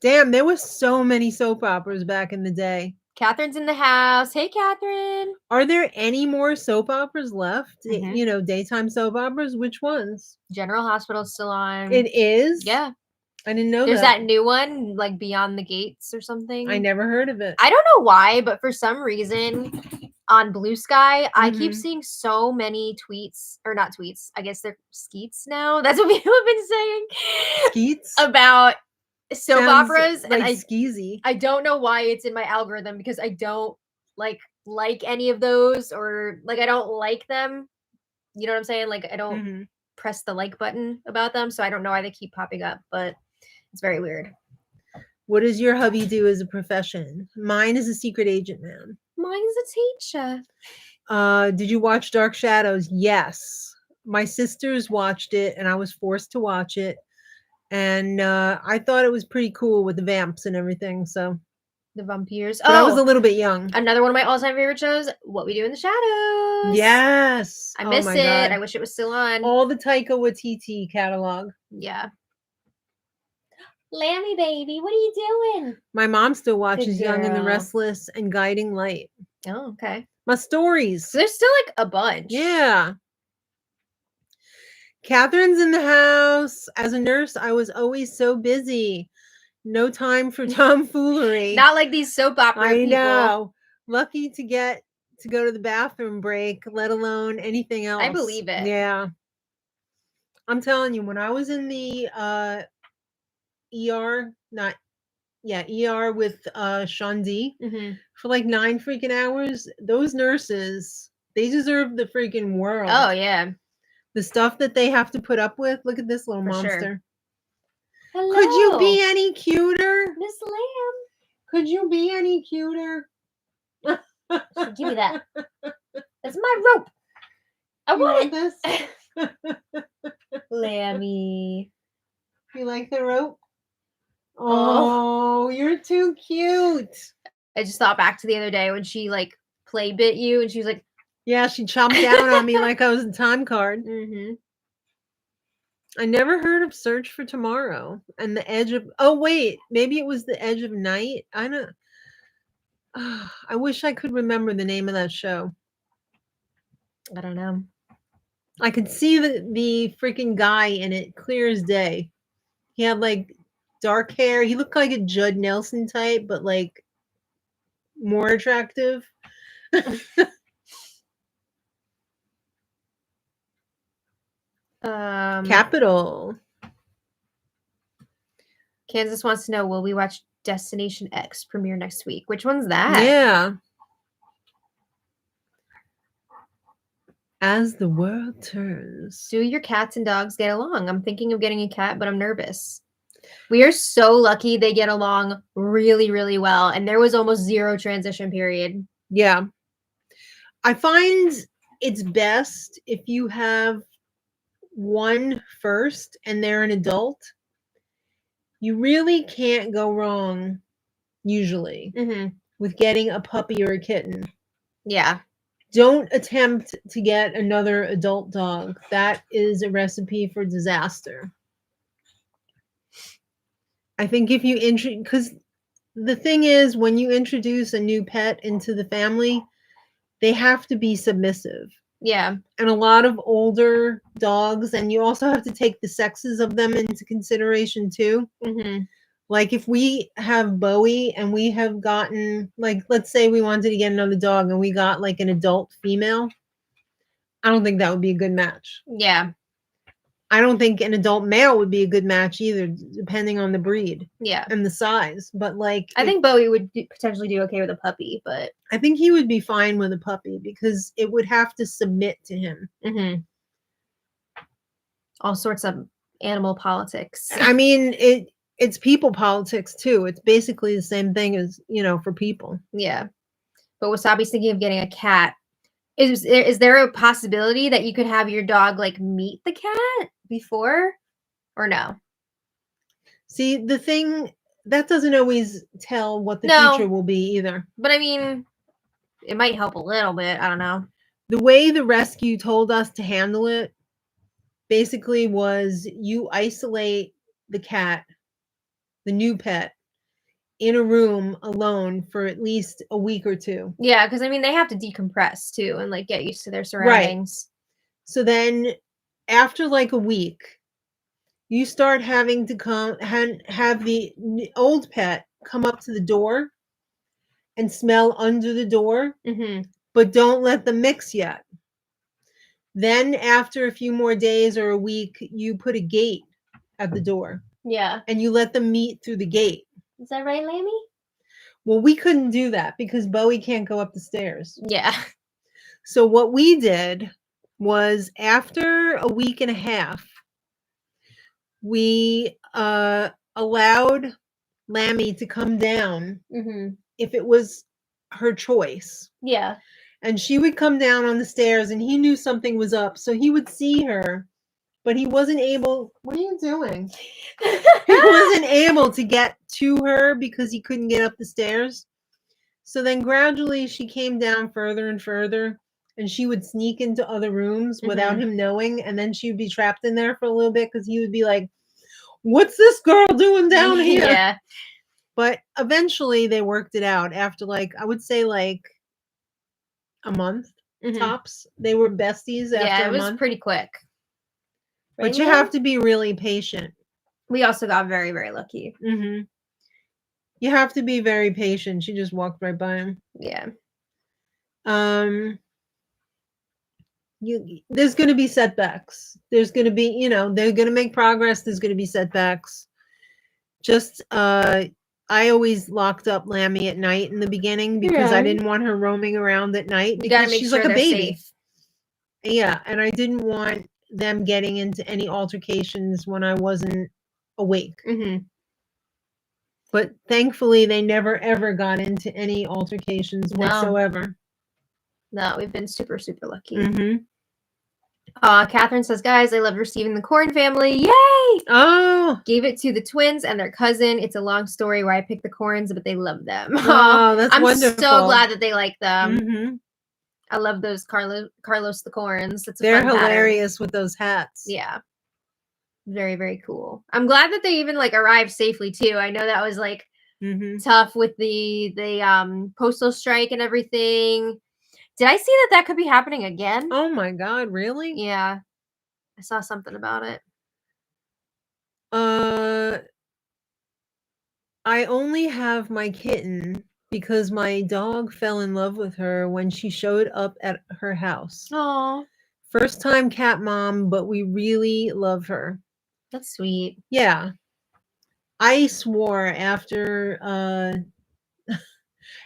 Damn, there was so many soap operas back in the day. Catherine's in the house. Hey, Catherine. Are there any more soap operas left? You know, daytime soap operas? Which ones? General Hospital's still on. It is? Yeah. I didn't know There's that new one, like Beyond the Gates or something. I never heard of it. I don't know why, but for some reason on Blue Sky, I keep seeing so many tweets, or not tweets, I guess they're skeets now. That's what people have been saying. Skeets? About soap operas. Like and skeezy. I don't know why it's in my algorithm because I don't like any of those, or like I don't like them. You know what I'm saying? Like I don't press the like button about them, so I don't know why they keep popping up, but it's very weird. What does your hubby do as a profession? Mine is a secret agent man. Mine's a teacher. Did you watch Dark Shadows? Yes. My sisters watched it and I was forced to watch it. And I thought it was pretty cool with the vamps and everything. So the vampires. But I was a little bit young. Another one of my all-time favorite shows, What We Do in the Shadows. Yes. I miss it. God. I wish it was still on. All the Taika Waititi catalog. Yeah. Lammy baby, what are you doing? My mom still watches Young and the Restless and Guiding Light. Oh, okay. My stories. So there's still like a bunch. Yeah. Catherine's in the house. As a nurse, I was always so busy. No time for tomfoolery. Not like these soap opera people. I know. Lucky to get to go to the bathroom break, let alone anything else. I believe it. Yeah. I'm telling you, when I was in the ER with Sean D for like 9 freaking hours, those nurses, they deserve the freaking world. Oh yeah. The stuff that they have to put up with. Look at this little monster. Sure. Hello. Could you be any cuter? Miss Lamb. Could you be any cuter? Give me that. That's my rope. I want this. Lammy. You like the rope? Oh, you're too cute. I just thought back to the other day when she like play bit you and she was like, yeah, she chomped down on me like I was a time card. I never heard of Search for Tomorrow and The Edge of. Oh wait, maybe it was The Edge of Night. I don't. I wish I could remember the name of that show. I don't know. I could see the freaking guy in it clear as day. He had like dark hair. He looked like a Judd Nelson type, but like more attractive. Capital. Kansas wants to know, will we watch Destination X premiere next week? Which one's that? Yeah. As the world turns. Do your cats and dogs get along? I'm thinking of getting a cat, but I'm nervous. We are so lucky they get along really, really well. And there was almost zero transition period. Yeah. I find it's best if you have one first and they're an adult. You really can't go wrong, usually, with getting a puppy or a kitten. Yeah. Don't attempt to get another adult dog. That is a recipe for disaster. I think if you because the thing is, when you introduce a new pet into the family, they have to be submissive. Yeah. And a lot of older dogs, and you also have to take the sexes of them into consideration too. Like if we have Bowie and we have gotten, like, let's say we wanted to get another dog and we got like an adult female, I don't think that would be a good match. Yeah. I don't think an adult male would be a good match either, depending on the breed. Yeah. And the size. But like, I think Bowie would potentially do okay with a puppy, but I think he would be fine with a puppy because it would have to submit to him. All sorts of animal politics. I mean, it's people politics too. It's basically the same thing as, for people. Yeah. But Wasabi's thinking of getting a cat. Is there a possibility that you could have your dog like meet the cat before or no? See, the thing that doesn't always tell what the future will be either. But I mean, it might help a little bit. I don't know. The way the rescue told us to handle it basically was you isolate the cat, the new pet, in a room alone for at least a week or two. Yeah, because I mean, they have to decompress too and like get used to their surroundings. Right. So then after like a week, you start having to have the old pet come up to the door and smell under the door, but don't let them mix yet. Then after a few more days or a week, you put a gate at the door. Yeah. And you let them meet through the gate. Is that right, Lammy? Well, we couldn't do that because Bowie can't go up the stairs. Yeah. So what we did was after a week and a half, we allowed Lammy to come down if it was her choice. Yeah. And she would come down on the stairs and he knew something was up. So he would see her, but he wasn't able. What are you doing? He wasn't able to get to her because he couldn't get up the stairs. So then gradually she came down further and further and she would sneak into other rooms without him knowing. And then she would be trapped in there for a little bit because he would be like, what's this girl doing down here? Yeah. But eventually they worked it out after I would say a month tops. They were besties after a month. Yeah, it was pretty quick. But you have to be really patient. We also got very, very lucky. You have to be very patient. She just walked right by him. Yeah. There's going to be setbacks. There's going to be, they're going to make progress. There's going to be setbacks. Just, I always locked up Lammy at night in the beginning because I didn't want her roaming around at night because she's like a baby. Safe. Yeah. And I didn't want them getting into any altercations when I wasn't awake. But thankfully, they never, ever got into any altercations whatsoever. No, we've been super, super lucky. Catherine says, guys, I love receiving the Corn family. Yay! Oh! Gave it to the twins and their cousin. It's a long story why I picked the Corns, but they love them. Oh, that's wonderful. I'm so glad that they like them. I love those Carlos the Corns. They're hilarious with those hats. Yeah. Very, very cool. I'm glad that they even like arrived safely too. I know that was like Mm-hmm. tough with the postal strike and everything. Did I see that could be happening again? Oh my God, really? Yeah. I saw something about it. I only have my kitten because my dog fell in love with her when she showed up at her house. Oh, First time cat mom, but we really love her. that's sweet. Yeah. I swore after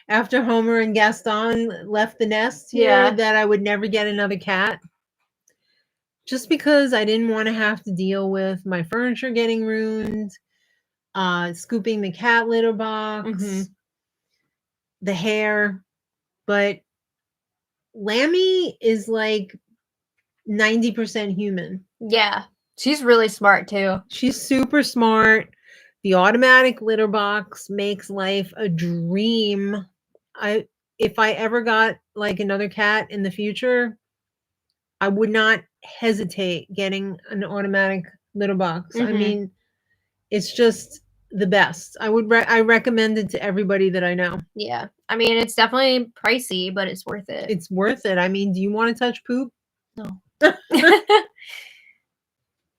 Homer and Gaston left the nest here that I would never get another cat. Just because I didn't want to have to deal with my furniture getting ruined, scooping the cat litter box, the hair. But Lammy is like 90% human. Yeah. She's really smart too. She's super smart. The automatic litter box makes life a dream. If I ever got like another cat in the future, I would not hesitate getting an automatic litter box. I mean, it's just the best. I recommend it to everybody that I know. Yeah. I mean, it's definitely pricey, but it's worth it. It's worth it. I mean, do you want to touch poop? No.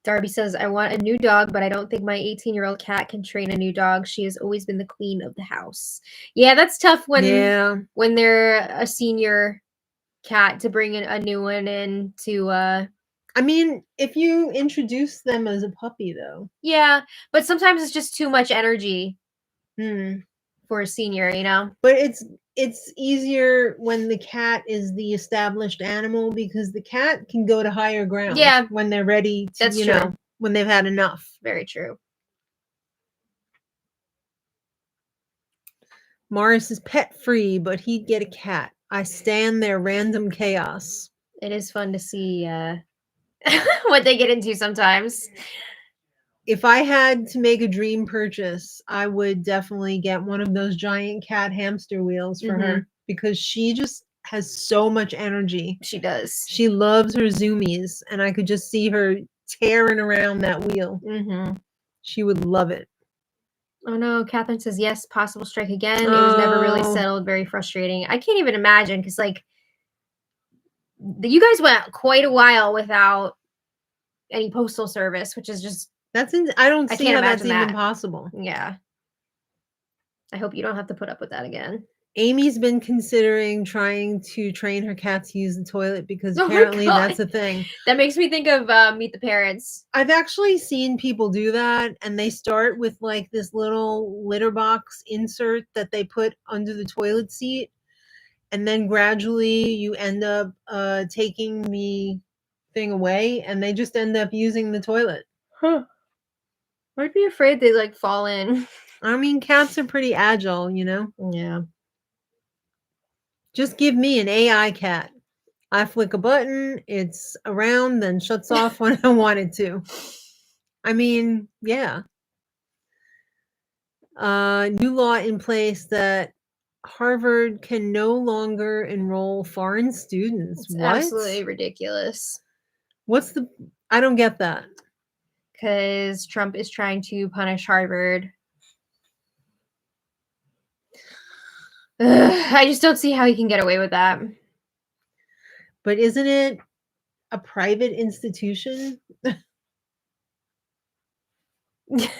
Darby says, I want a new dog, but I don't think my 18-year-old cat can train a new dog. She has always been the queen of the house. Yeah, that's tough when they're a senior cat to bring in a new one in to I mean, if you introduce them as a puppy though. Yeah, but sometimes it's just too much energy for a senior, you know? But it's easier when the cat is the established animal because the cat can go to higher ground when they're ready to, that's true. When they've had enough. Very true. Morris is pet free, but he'd get a cat. I stand their random chaos. It is fun to see what they get into sometimes. If I had to make a dream purchase, I would definitely get one of those giant cat hamster wheels for her because she just has so much energy. She does. She loves her zoomies, and I could just see her tearing around that wheel. She would love it. Oh no, Catherine says yes, possible strike again. It was never really settled. Very frustrating. I can't even imagine because like you guys went quite a while without any postal service, which is just I don't see how that's even possible. Yeah. I hope you don't have to put up with that again. Amy's been considering trying to train her cat to use the toilet because apparently that's a thing. That makes me think of Meet the Parents. I've actually seen people do that, and they start with like this little litter box insert that they put under the toilet seat, and then gradually you end up taking the thing away, and they just end up using the toilet. I'd be afraid they like fall in. I mean, cats are pretty agile, you know? Yeah. Just give me an AI cat. I flick a button, it's around, then shuts off when I want it to. I mean, yeah. New law in place that Harvard can no longer enroll foreign students. It's absolutely ridiculous. I don't get that. Because Trump is trying to punish Harvard. I just don't see how he can get away with that. But isn't it a private institution?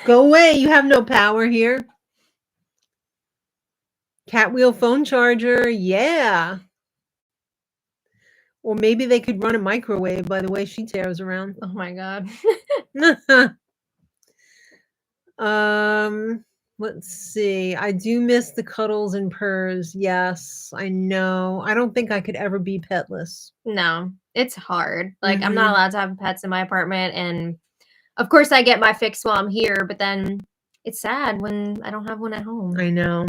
Go away. You have no power here. Catwheel phone charger. Yeah. Or maybe they could run a microwave by the way she tears around. Oh my God. Let's see. I do miss the cuddles and purrs. Yes, I know. I don't think I could ever be petless. No, it's hard. Like I'm not allowed to have pets in my apartment, and of course I get my fix while I'm here, but then it's sad when I don't have one at home. I know.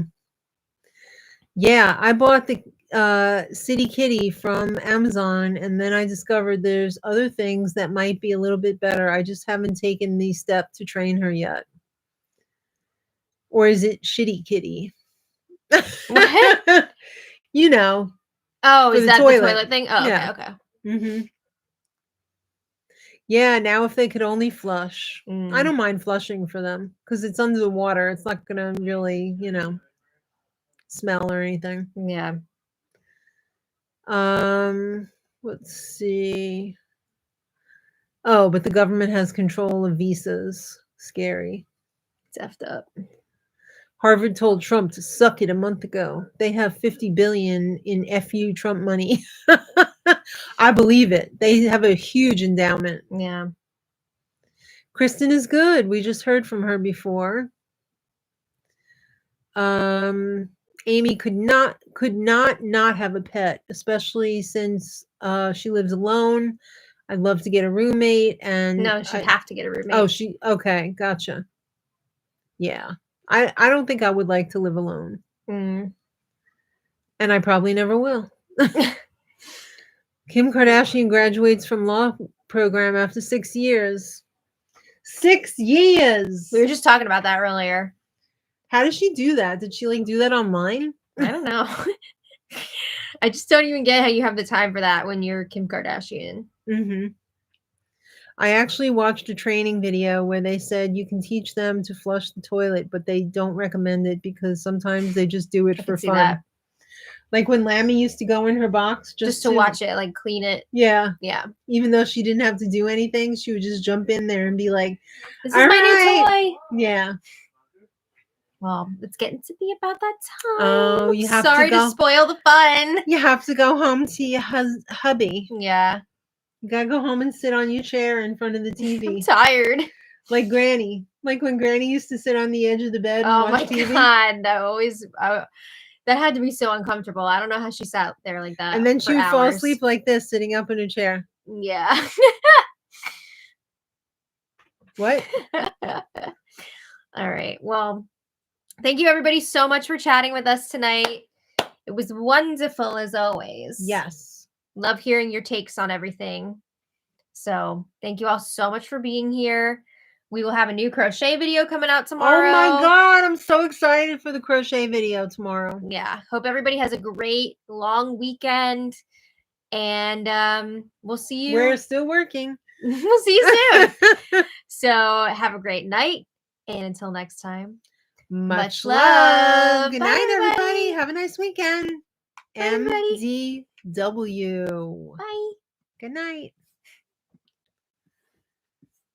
Yeah, I bought the City Kitty from Amazon, and then I discovered there's other things that might be a little bit better. I just haven't taken the step to train her yet. Or is it Shitty Kitty? What? You know. Oh, is that the toilet thing? Oh, yeah. Okay. Yeah, now if they could only flush. I Mm. don't mind flushing for them because it's under the water. It's not going to really, smell or anything. Yeah. Let's see. Oh, but the government has control of visas. Scary. It's effed up. Harvard told Trump to suck it a month ago. They have 50 billion in FU Trump money. I believe it. They have a huge endowment. Yeah. Kristen is good. We just heard from her before. Amy could not have a pet, especially since she lives alone. I'd love to get a roommate, and No, she'd have to get a roommate. Oh, okay, gotcha. Yeah, I don't think I would like to live alone, and I probably never will. Kim Kardashian graduates from law program after 6 years. 6 years. We were just talking about that earlier. How did she do that? Did she do that online? I don't know. I just don't even get how you have the time for that when you're Kim Kardashian. I actually watched a training video where they said you can teach them to flush the toilet, but they don't recommend it because sometimes they just do it for fun. That. Like when Lammy used to go in her box just to watch it, clean it. Yeah. Yeah. Even though she didn't have to do anything, she would just jump in there and be like, "This is my new toy." Yeah. Well, it's getting to be about that time. Oh, you have Sorry to spoil the fun. You have to go home to your hubby. Yeah. You gotta go home and sit on your chair in front of the TV. I'm tired. Like Granny. Like when Granny used to sit on the edge of the bed and watch TV. Oh my God. That always... that had to be so uncomfortable. I don't know how she sat there like that. And then she would fall asleep like this, sitting up in a chair. Yeah. What? All right. Well, thank you everybody so much for chatting with us tonight. It was wonderful as always. Yes. Love hearing your takes on everything. So thank you all so much for being here. We will have a new crochet video coming out tomorrow. Oh my God, I'm so excited for the crochet video tomorrow. Yeah. Hope everybody has a great long weekend. And we'll see you. We're still working. We'll see you soon. So have a great night. And until next time, much love. Good Bye, night, everybody. everybody. Have a nice weekend. Bye, everybody. MDW. Bye. Good night.